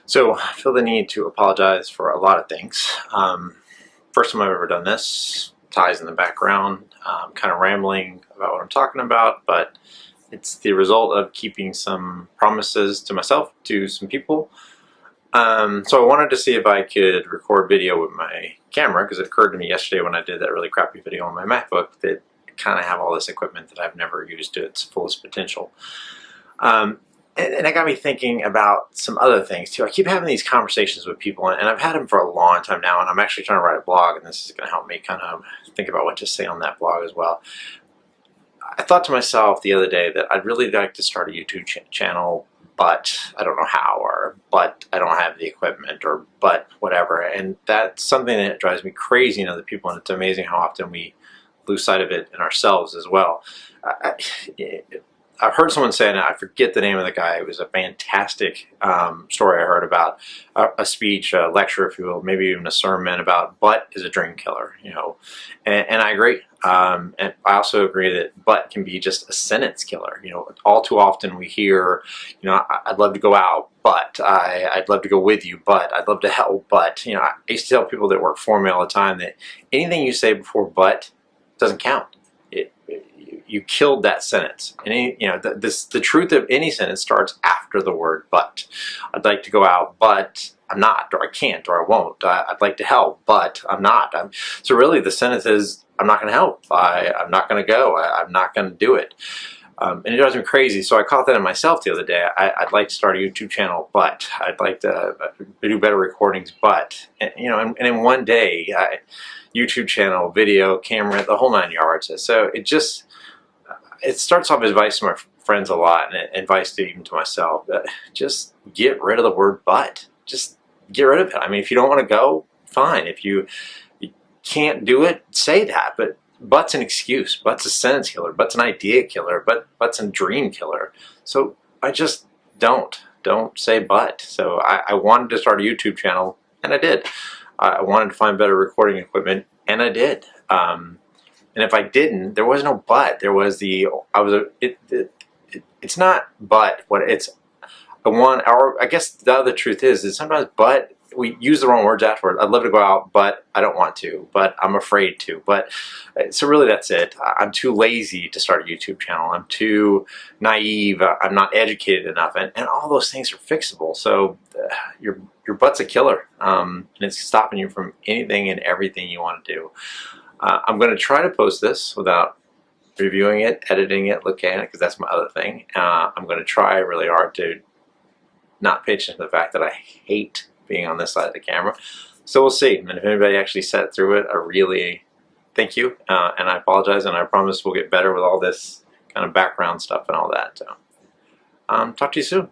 So I feel the need to apologize for a lot of things. First time I've ever done this. Ty's in the background, kind of rambling about what I'm talking about, but it's the result of keeping some promises to myself, to some people. So I wanted to see if I could record video with my camera, because it occurred to me yesterday when I did that really crappy video on my MacBook that I kind of have all this equipment that I've never used to its fullest potential. And it got me thinking about some other things too. I keep having these conversations with people, and I've had them for a long time now, and I'm actually trying to write a blog, and this is going to help me kind of think about what to say on that blog as well. I thought to myself the other day that I'd really like to start a YouTube channel, but I don't know how, or but I don't have the equipment, or but whatever. And that's something that drives me crazy in other people, and it's amazing how often we lose sight of it in ourselves as well. I've heard someone say, and I forget the name of the guy, it was a fantastic story I heard about a speech, a lecture, if you will, maybe even a sermon about "but is a dream killer," you know, and I agree. And I also agree that "but" can be just a sentence killer. You know, all too often we hear, you know, I'd love to go out, but I'd love to go with you, but I'd love to help, but, you know, I used to tell people that work for me all the time that anything you say before "but" doesn't count. You killed that sentence. And you know, the truth of any sentence starts after the word "but." I'd like to go out, but I'm not, or I can't, or I won't. I'd like to help, but I'm not. So really the sentence is, I'm not going to help. I'm not going to go. I'm not going to do it. And it drives me crazy. So I caught that in myself the other day. I'd like to start a YouTube channel, but I'd like to do better recordings, but, and, you know, and in one day, YouTube channel, video, camera, the whole 9 yards. So it starts off as advice to my friends a lot, and advice to even to myself. Just get rid of the word "but." Just get rid of it. I mean, if you don't want to go, fine. If you can't do it, say that. But "but's" an excuse. "But's" a sentence killer. "But's" an idea killer. "But's" a dream killer. So I just don't say "but." So I wanted to start a YouTube channel, and I did. I wanted to find better recording equipment, and I did. And if I didn't, there was no "but." There was it's not "but" what it's or I guess the other truth is sometimes "but" we use the wrong words afterward. I'd love to go out, but I don't want to, but I'm afraid to. But so really that's it. I'm too lazy to start a YouTube channel. I'm too naive. I'm not educated enough, and all those things are fixable. So your "but's" a killer, and it's stopping you from anything and everything you want to do. I'm going to try to post this without reviewing it, editing it, looking at it, because that's my other thing. I'm going to try really hard to not pay attention to the fact that I hate being on this side of the camera. So we'll see. And if anybody actually sat through it, I really thank you. And I apologize, and I promise we'll get better with all this kind of background stuff and all that. So, talk to you soon.